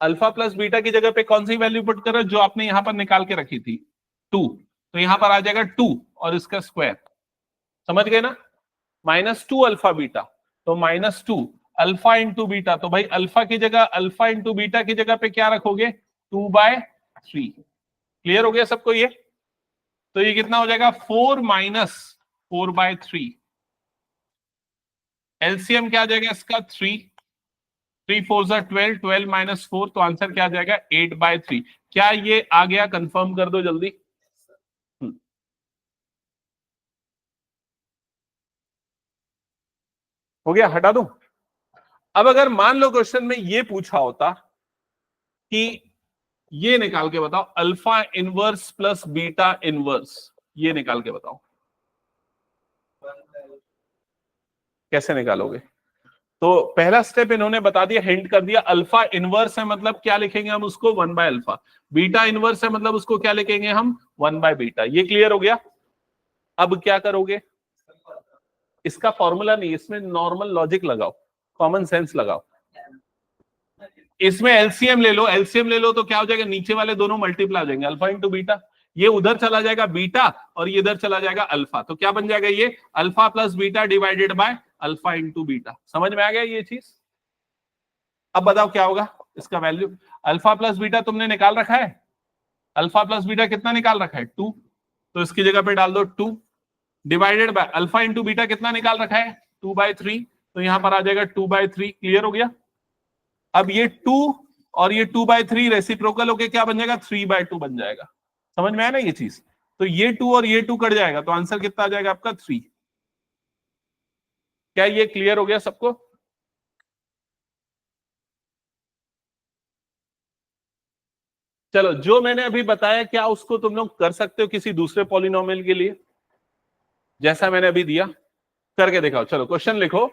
अल्फा प्लस बीटा की जगह पे कौन सी वैल्यू पुट कर रहे हो जो आपने यहां पर निकाल के रखी थी? 2। तो यहां पर आ जाएगा 2 और इसका स्क्वायर। समझ गए ना? -2 अल्फा बीटा, तो -2 अल्फा इंटू बीटा। तो भाई अल्फा की जगह, अल्फा इंटू बीटा की जगह पे क्या रखोगे? 2/3। क्लियर हो गया सबको ये? तो ये कितना हो जाएगा? 4 - 4/3। एलसीएम क्या आ जाएगा इसका? 3। 3 4 12, 12 - 4, तो आंसर क्या आ जाएगा? 8/3। क्या ये आ गया? कंफर्म कर दो जल्दी। हो गया, हटा दो। अब अगर मान लो क्वेश्चन में ये पूछा होता कि ये निकाल के बताओ alpha inverse plus beta inverse, ये निकाल के बताओ कैसे निकालोगे? तो पहला स्टेप इन्होंने बता दिया, हिंट कर दिया। अल्फा इनवर्स है मतलब क्या लिखेंगे हम उसको? 1/अल्फा। बीटा इनवर्स है मतलब उसको क्या लिखेंगे हम? 1/बीटा। ये क्लियर हो गया? अब क्या करोगे? इसका फॉर्मूला नहीं, इसमें नॉर्मल लॉजिक लगाओ, कॉमन सेंस लगाओ। इसमें एलसीएम ले लो, एलसीएम ले लो तो क्या हो जाएगा? नीचे वाले दोनों मल्टीप्लाई हो जाएंगे, अल्फा इंटू बीटा। ये उधर चला जाएगा बीटा और ये इधर चला जाएगा अल्फा। तो क्या बन जाएगा ये? Alpha plus beta divided by alpha into beta. समझ में आ गया ये चीज? अब बताओ क्या होगा इसका वैल्यू? अल्फा प्लस बीटा तुमने निकाल रखा है। अल्फा प्लस बीटा कितना निकाल रखा है? 2। तो इसकी जगह पे डाल दो 2 divided by alpha into beta कितना निकाल रखा है? 2/3। तो यहां पर आ जाएगा 2/3। क्लियर हो गया? अब ये 2 और ये 2/3 रेसिप्रोकल होके क्या बन जाएगा? 3/2 बन जाएगा। समझ में आया ना ये चीज? तो ये 2 और ये 2 कट जाएगा, तो आंसर कितना आ जाएगा आपका? 3। क्या ये क्लियर हो गया सबको? चलो, जो मैंने अभी बताया क्या उसको तुम लोग कर सकते हो किसी दूसरे पॉलिनोमियल के लिए, जैसा मैंने अभी दिया? करके दिखाओ। चलो क्वेश्चन लिखो।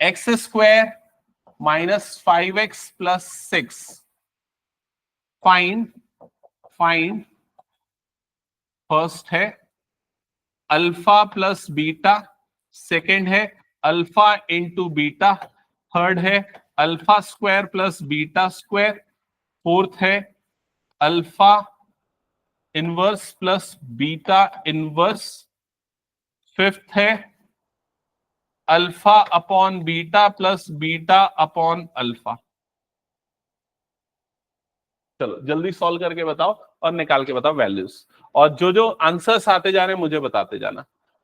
x² - 5x + 6 फाइंड फर्स्ट है अल्फा प्लस बीटा, सेकेंड है अल्फा इंटू बीटा, थर्ड है alpha square plus beta square, fourth है alpha inverse plus beta inverse, fifth है alpha upon beta plus beta upon alpha. चलो जल्दी solve करके बताओ और निकाल के बताओ वैल्यूज, और जो जो आंसर्स आते जा रहे हैं मुझे बताते जाना।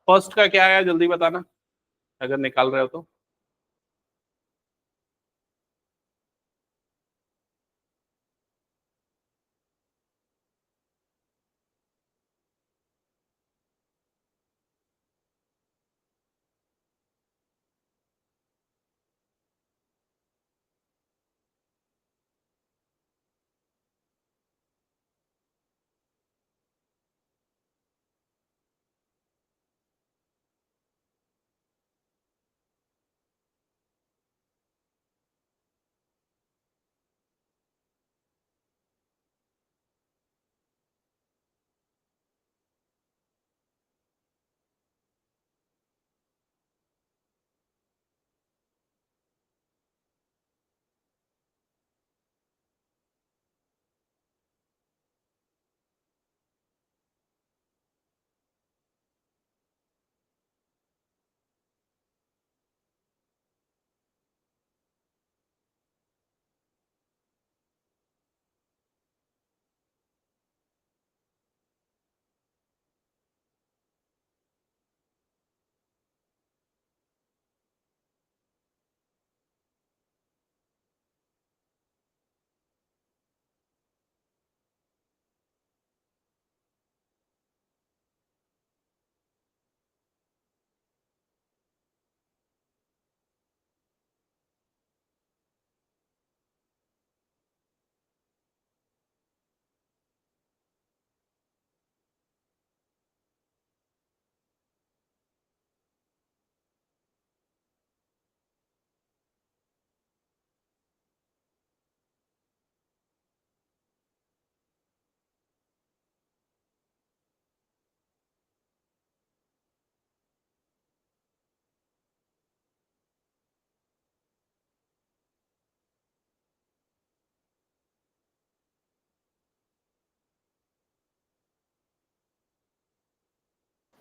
फर्स्ट का क्या आया जल्दी बताना अगर निकाल रहे हो तो।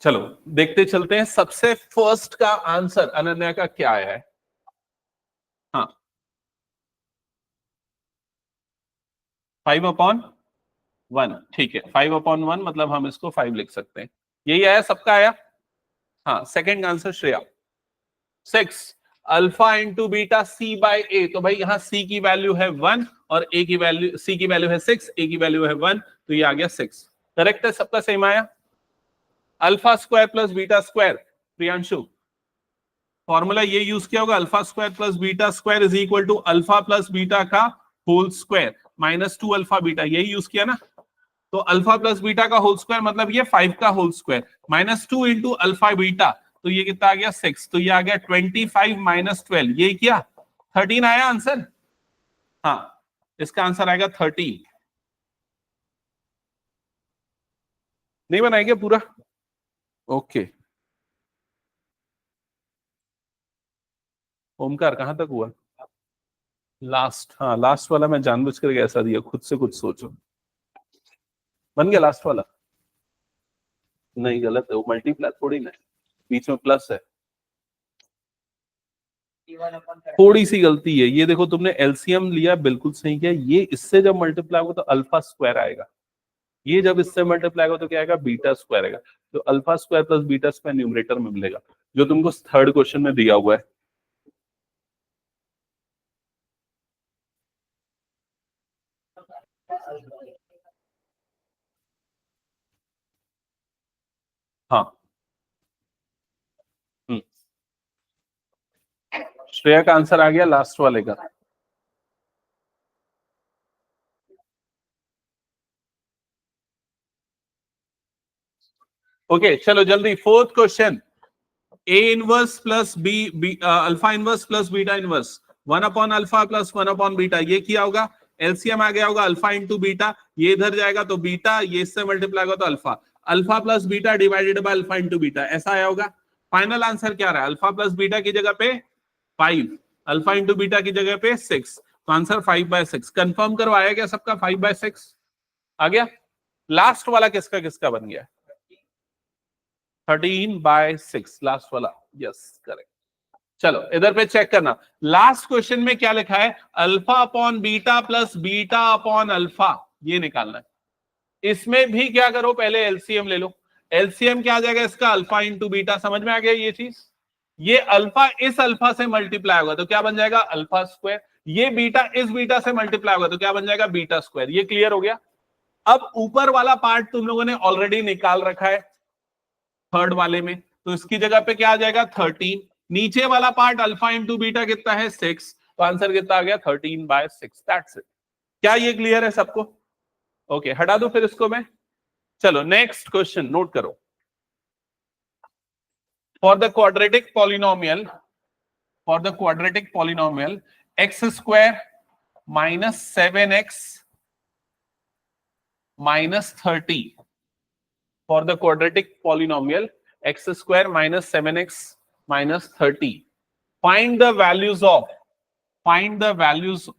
चलो देखते चलते हैं सबसे फर्स्ट का आंसर अनन्या का क्या आया है। हाँ, 5/1। ठीक है, 5/1 मतलब हम इसको 5 लिख सकते हैं। यही आया, सबका आया। हाँ, second answer Shreya. 6 alpha into beta c/a। तो भाई यहाँ c की वैल्यू है 1 और a की वैल्यू, c की वैल्यू है 6, a की वैल्यू है 1, तो ये आ गया 6। करेक्ट है, सबका सेम आया। Alpha square plus beta square, Priyanshu formula ये यूज किया होगा, alpha square plus beta square is equal to alpha plus beta का होल स्क्वायर -2 अल्फा बीटा, यही यूज किया ना। तो अल्फा प्लस बीटा का होल स्क्वायर मतलब ये 5 का whole square, -2 into alpha beta, तो ये कितना आ गया 6, तो ये आ गया 25 - 12, ये क्या 13 आया आंसर। हाँ, इसका आंसर आएगा 13। नहीं बनाएंगे पूरा? ओके। ओमकार कहां तक हुआ? लास्ट, हाँ लास्ट वाला मैं जानबूझ करके ऐसा दिया, खुद से कुछ सोचो। बन गया लास्ट वाला? नहीं, गलत है, वो मल्टीप्लाई थोड़ी ना है, बीच में प्लस है। थोड़ी सी गलती है, ये देखो तुमने एलसीएम लिया, बिल्कुल सही किया, ये इससे जब मल्टीप्लाई होगा तो अल्फा स्क्वायर आएगा, ये जब इससे मल्टीप्लाई होगा तो क्या आएगा, बीटा स्क्वायर आएगा। तो alpha square plus beta square numerator में मिलेगा, जो तुमको थर्ड क्वेश्चन में दिया हुआ है। हाँ। श्रेया का आंसर आ गया लास्ट वाले का। ओके चलो जल्दी, fourth question. A inverse plus B alpha inverse plus beta inverse 1/अल्फा प्लस 1/, बीटा, ये किया होगा, एलसीएम आ गया होगा अल्फा इंटू बीटा, ये इधर जाएगा तो बीटा, ये इससे मल्टीप्लाई होगा तो alpha, alpha plus beta divided by alpha into beta, ऐसा आया होगा। फाइनल आंसर क्या रहा है, अल्फा प्लस बीटा की जगह पे 5, अल्फा इंटू बीटा की जगह पे 6, तो आंसर 5/6। कंफर्म करवाया गया सबका 5/6 आ गया। लास्ट वाला किसका किसका बन गया, 13/6 लास्ट वाला, यस करेक्ट। चलो इधर पे चेक करना, लास्ट क्वेश्चन में क्या लिखा है, alpha upon beta plus beta upon alpha, ये निकालना है। इसमें भी क्या करो, पहले एलसीएम ले लो। एलसीएम क्या आ जाएगा इसका, अल्फा इंटू बीटा, समझ में आ गया ये चीज। ये अल्फा इस अल्फा से मल्टीप्लाई होगा तो क्या बन जाएगा, अल्फा स्क्वायर। ये बीटा इस बीटा से मल्टीप्लाई होगा तो क्या बन जाएगा, बीटा स्क्वायर। ये क्लियर हो गया। अब ऊपर वाला पार्ट तुम लोगों ने ऑलरेडी निकाल रखा है थर्ड वाले में, तो इसकी जगह पे क्या आ जाएगा 13। नीचे वाला पार्ट अल्फा इंटू बीटा कितना है 6, तो आंसर कितना आ गया 13/6, दैट्स इट। क्या ये क्लियर है सबको? ओके हटा दो फिर इसको मैं। चलो नेक्स्ट क्वेश्चन नोट करो। For the quadratic polynomial, for the quadratic polynomial x square minus 7x minus 30, for the quadratic polynomial x square minus 7x minus 30, find the values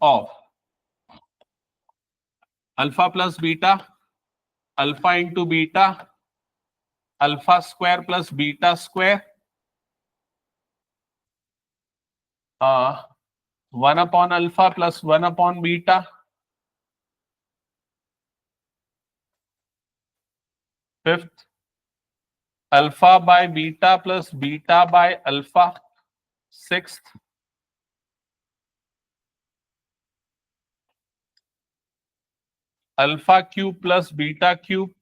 of alpha plus beta, alpha into beta, alpha square plus beta square, 1/alpha plus 1/beta, fifth alpha by beta plus beta by alpha, sixth alpha cube plus beta cube,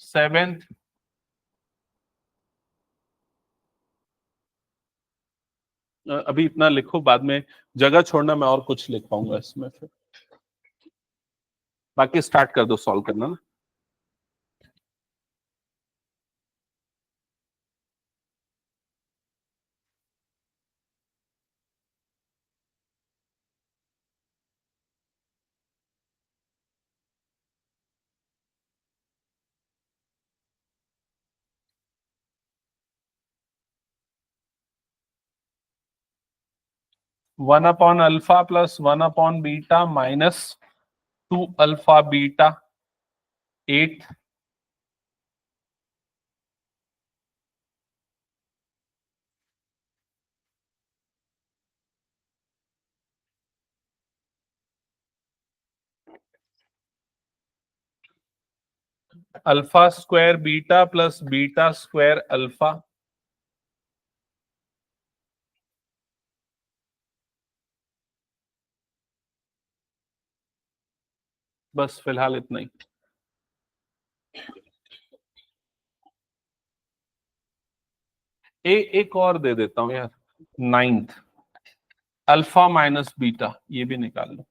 seventh अभी इतना लिखो, बाद में जगह छोड़ना, मैं और कुछ लिख पाऊंगा इसमें फिर। बाकी स्टार्ट कर दो सॉल्व करना ना। वन अपॉन अल्फा प्लस 1/बीटा minus 2 alpha beta, 8 alpha square beta plus beta square alpha, बस फिलहाल इतना ही। एक और दे देता हूं यार, 9th अल्फा माइनस बीटा, ये भी निकाल लो।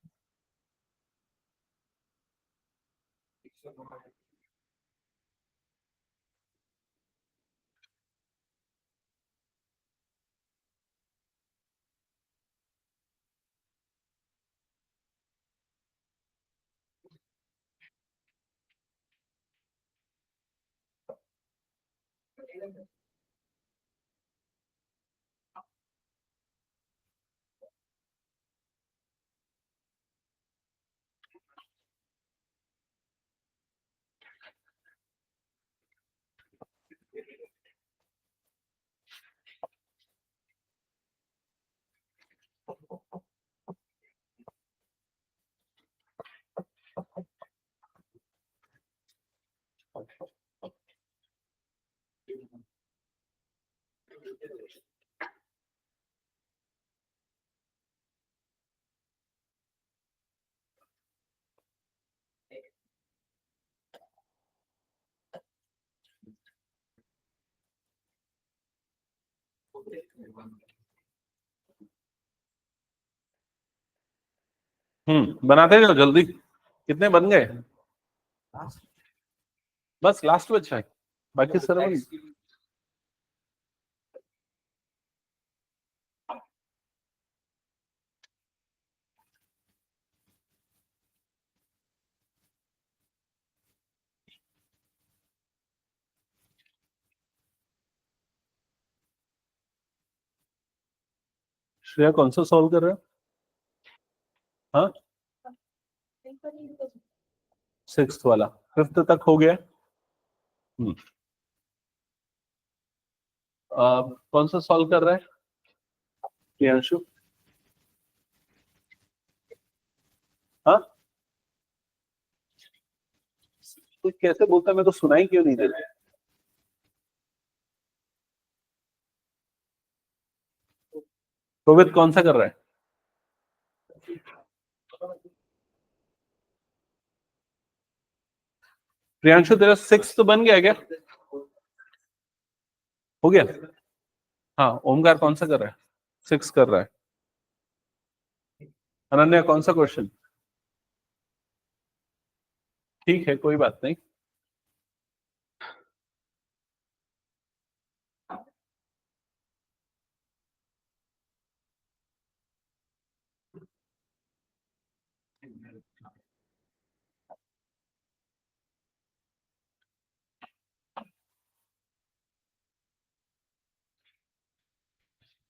बनाते जाओ जल्दी। कितने बन गए? बस लास्ट बचा है, बाकी सारे बन। श्रेया कौन सा सॉल्व कर रहे हो? हाँ, 6th वाला, 5th तक हो गया। कौन सा सॉल्व कर रहा है प्रियांशु? हाँ, तो कैसे बोलता है, मैं तो सुनाई क्यों नहीं देता? रोहित कौन सा कर रहा है? प्रियांशु तेरा 6th तो बन गया क्या? हो गया। हाँ, ओमकार कौन सा कर रहा है? 6 कर रहा है। अनन्या कौन सा क्वेश्चन? ठीक है, कोई बात नहीं।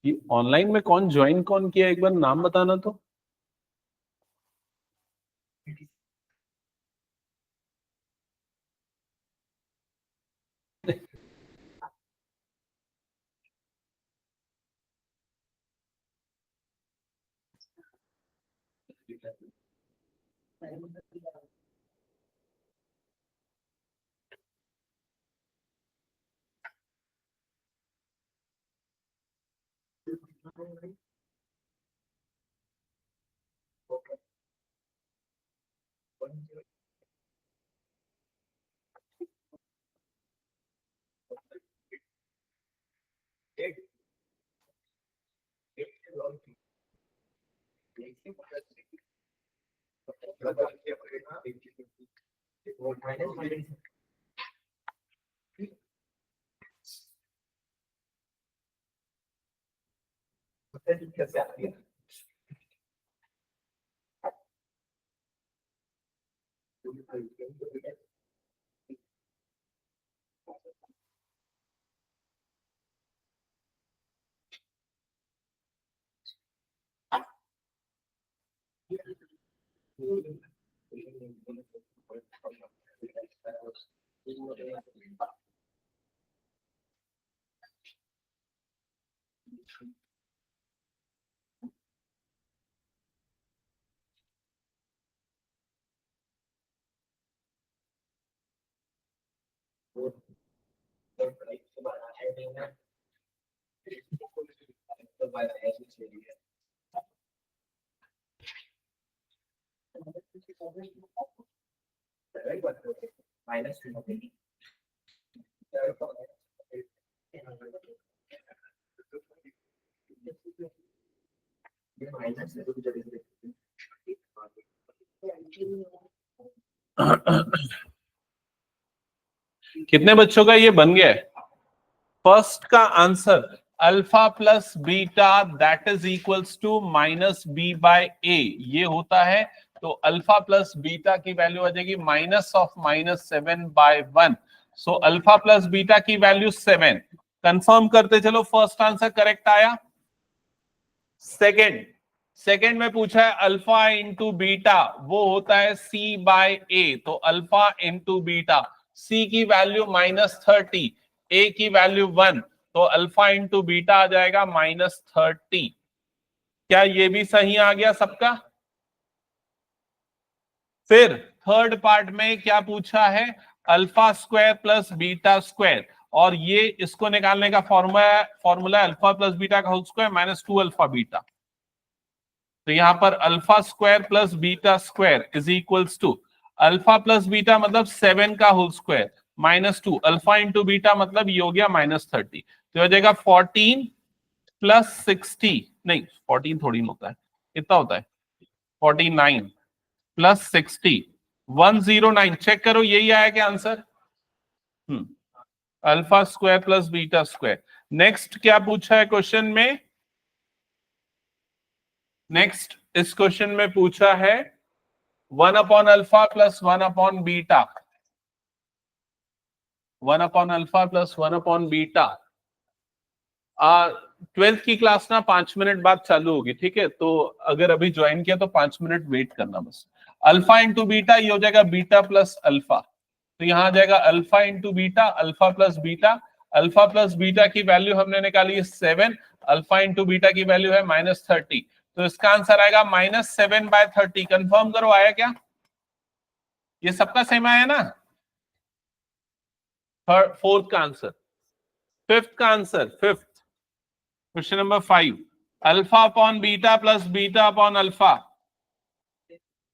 ये ऑनलाइन में कौन ज्वाइन कौन किया, एक बार नाम बताना तो। कितने बच्चों का ये बन गया है? फर्स्ट का answer alpha plus beta that is equals to minus B by A, ये होता है। तो अल्फा प्लस बीटा की वैल्यू आ जाएगी -7/1। सो अल्फा प्लस बीटा की वैल्यू 7। कंफर्म करते चलो, फर्स्ट आंसर करेक्ट आया। सेकेंड में पूछा है अल्फा इंटू बीटा, वो होता है सी बाय ए। तो अल्फा इंटू बीटा, सी की वैल्यू -30, ए की वैल्यू 1, तो अल्फा इंटू बीटा आ जाएगा -30। क्या ये भी सही आ गया सबका? फिर थर्ड पार्ट में क्या पूछा है? Alpha square plus beta square, और ये इसको निकालने का फॉर्मूला अल्फा प्लस बीटा का whole square minus 2 alpha beta. तो यहां पर alpha square plus beta square is equals to alpha plus beta मतलब 7 का whole square minus 2 alpha into beta मतलब ये हो गया माइनस 30। तो हो जाएगा 14 प्लस 60, नहीं 14 थोड़ी होता है, कितना होता है 49 प्लस 60 109। चेक करो यही आया क्या answer? Alpha square plus beta square. Next क्या पूछा है क्वेश्चन में? नेक्स्ट इस क्वेश्चन में पूछा है 1 upon alpha plus 1 upon beta, 1 upon alpha plus 1 upon beta. 12th की क्लास ना 5 मिनट बाद चालू होगी, ठीक है? तो अगर अभी ज्वाइन किया तो 5 मिनट वेट करना बस। अल्फा इंटू बीटा ये हो जाएगा बीटा प्लस अल्फा, तो यहां आ जाएगा alpha into beta, alpha plus beta. Alpha plus beta की वैल्यू हमने निकाली है 7, अल्फा इंटू बीटा की वैल्यू है माइनस 30, तो इसका आंसर आएगा -7/30। कंफर्म करो आया क्या? ये सबका सेम आया ना? फोर्थ का आंसर, फिफ्थ का answer, fifth question number 5, alpha upon beta plus beta upon alpha,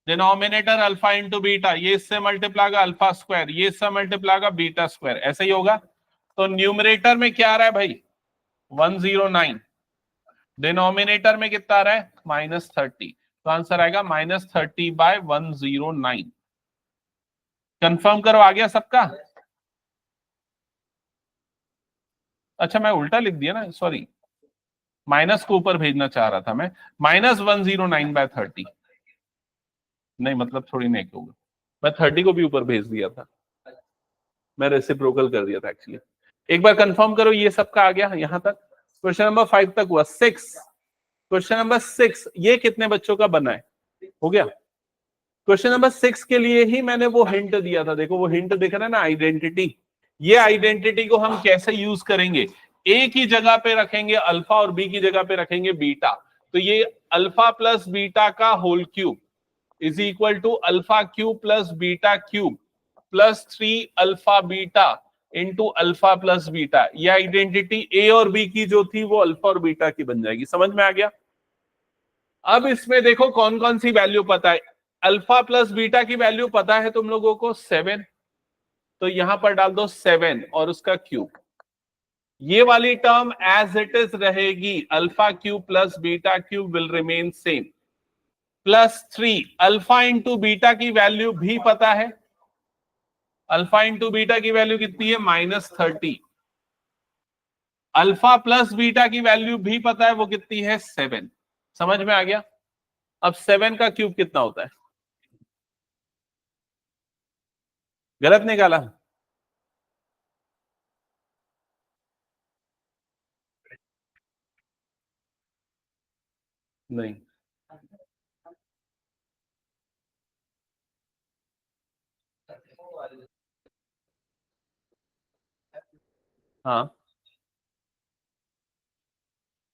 denominator alpha into beta, ये इससे मल्टीप्लाई का अल्फा स्क्वायर, ये इससे मल्टीप्लाई का बीटा स्क्वायर, ऐसा ही होगा। तो न्यूमरेटर में क्या आ रहा है भाई 109, डिनोमिनेटर में कितना आ रहा है -30, तो आंसर आएगा -30/109। कंफर्म करो आ गया सबका? अच्छा मैं उल्टा लिख दिया ना, सॉरी, माइनस को ऊपर भेजना चाह रहा था मैं, -109/30, नहीं मतलब थोड़ी नहीं होगा, मैं 30 को भी ऊपर भेज दिया था, मैं रेसिप्रोकल कर दिया था एक्चुअली। एक बार कंफर्म करो ये सबका आ गया यहां तक? क्वेश्चन नंबर 5 तक हुआ। 6, क्वेश्चन नंबर 6 ये कितने बच्चों का बना है? हो गया। क्वेश्चन नंबर 6 के लिए ही मैंने वो हिंट दिया था, देखो वो हिंट दिख रहा है ना, आइडेंटिटी। ये आइडेंटिटी को हम कैसे यूज करेंगे? ए की जगह पे रखेंगे अल्फा और बी की जगह पे रखेंगे बीटा, तो ये अल्फा प्लस बीटा का whole cube is equal to alpha cube plus beta cube plus 3 alpha beta into alpha plus beta. ये आइडेंटिटी ए और बी की जो थी वो अल्फा और बीटा की बन जाएगी। समझ में आ गया? अब इसमें देखो कौन कौन सी वैल्यू पता है। अल्फा प्लस बीटा की वैल्यू पता है तुम लोगों को 7, तो यहां पर डाल दो 7 और उसका क्यूब। ये वाली टर्म एज इट इज रहेगी, alpha cube plus beta cube will remain same, plus 3 alpha into beta की वैल्यू भी पता है, अल्फा इंटू बीटा की वैल्यू कितनी है -30, अल्फा प्लस बीटा की वैल्यू भी पता है, वो कितनी है 7। समझ में आ गया? अब 7 का क्यूब कितना होता है? गलत निकाला? नहीं, हाँ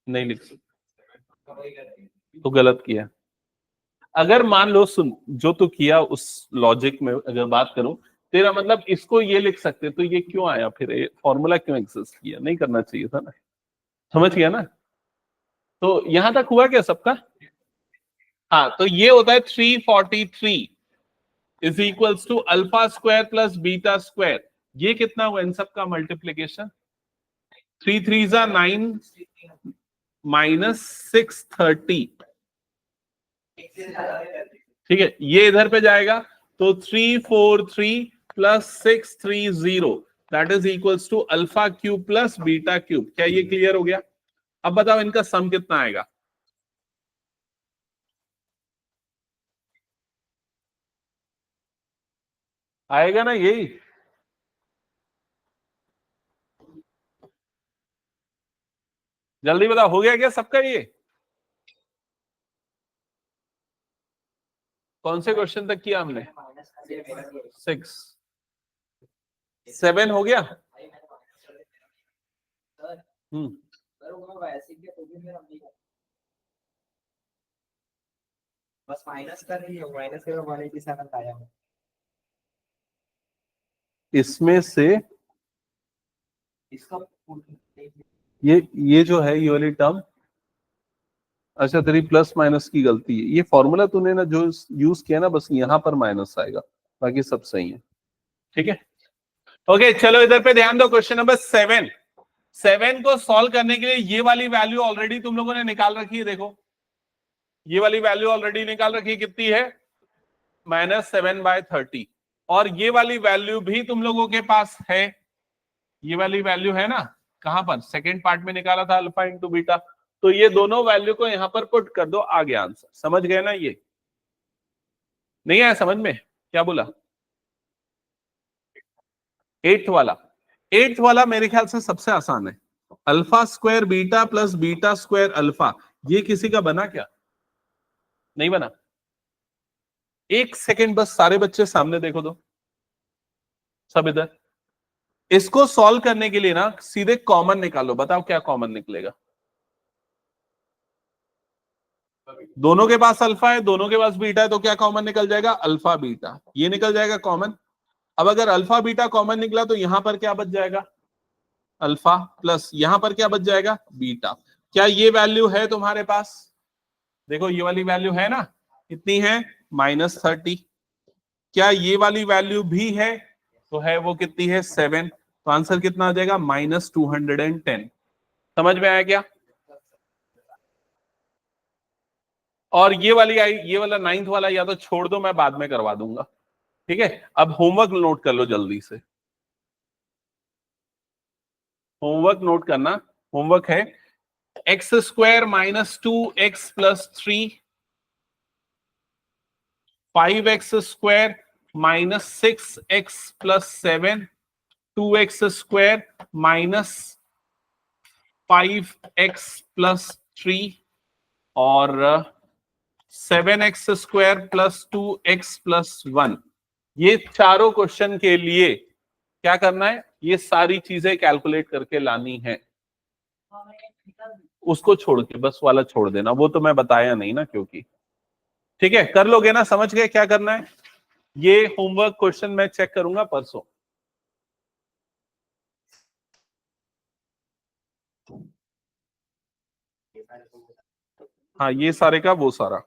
नहीं लिख सकते, तो गलत किया। अगर मान लो सुन, जो तू किया उस लॉजिक में अगर बात करूं, तेरा मतलब इसको ये लिख सकते, तो ये क्यों आया फिर? फॉर्मूला क्यों एग्जिस्ट किया? नहीं करना चाहिए था ना। समझ गया ना? तो यहां तक हुआ क्या सबका? हाँ, तो ये होता है 343 is equals to alpha square plus beta square. ये कितना हुआ इन सबका मल्टीप्लीकेशन? 3 3 जा 9 -630। ठीक है, ये इधर पे जाएगा तो 343 plus 630 that is equals to alpha cube plus beta cube. क्या ये क्लियर हो गया? अब बताओ इनका सम कितना आएगा? आएगा ना यही? जल्दी बताओ, हो गया क्या सबका? ये कौन से क्वेश्चन तक किया हमने? 6, 7 हो गया। हम्म, बस माइनस कर रही है, माइनस के 187 आया। इसमें से इसका ये जो है ये वाली टर्म, अच्छा तेरी प्लस माइनस की गलती है, ये फॉर्मूला तूने ना जो यूज किया ना बस यहां पर माइनस आएगा, बाकी सब सही है। ठीक है, ओके चलो इधर पे ध्यान दो। क्वेश्चन नंबर 7 को सॉल्व करने के लिए ये वाली वैल्यू ऑलरेडी तुम लोगों ने निकाल रखी है। देखो ये वाली वैल्यू ऑलरेडी निकाल रखी है, कितनी है, -7/30। और ये वाली वैल्यू भी तुम लोगों के पास है, ये वाली वैल्यू है ना, कहां पर, सेकेंड पार्ट में निकाला था, अल्फा इंटू बीटा। तो ये दोनों वैल्यू को यहां पर पुट कर दो, आ गया आंसर। समझ गए ना? ये नहीं आया समझ में, क्या बोला? एट्थ वाला मेरे ख्याल से सबसे आसान है। Alpha square beta plus beta square alpha, ये किसी का बना क्या? नहीं बना। एक सेकेंड बस, सारे बच्चे सामने देखो दो, सब इधर। इसको सॉल्व करने के लिए ना सीधे कॉमन निकालो, बताओ क्या कॉमन निकलेगा? दोनों के पास अल्फा है, दोनों के पास बीटा है, तो क्या कॉमन निकल जाएगा? अल्फा बीटा, ये निकल जाएगा कॉमन। अब अगर अल्फा बीटा कॉमन निकला तो यहां पर क्या बच जाएगा? अल्फा, प्लस यहां पर क्या बच जाएगा? बीटा। क्या ये वैल्यू है तुम्हारे पास? देखो ये वाली वैल्यू है ना, कितनी है, -30। क्या ये वाली वैल्यू भी है? तो है, वो कितनी है, 7। तो आंसर कितना आ जाएगा? -210। समझ में आया क्या? और ये वाली आई, ये वाला 9th वाला या तो छोड़ दो, मैं बाद में करवा दूंगा। ठीक है, अब होमवर्क नोट कर लो जल्दी से। होमवर्क नोट करना, होमवर्क है x² -2x + 3, 5x² -6x + 7, 2x² -5x + 3 और 7x² +2x + 1। ये चारों क्वेश्चन के लिए क्या करना है? ये सारी चीजें कैलकुलेट करके लानी है। उसको छोड़ के बस वाला छोड़ देना, वो तो मैं बताया नहीं ना, क्योंकि ठीक है, कर लोगे ना? समझ गए क्या करना है? ये होमवर्क क्वेश्चन मैं चेक करूंगा परसों। हाँ, ये सारे का वो सारा।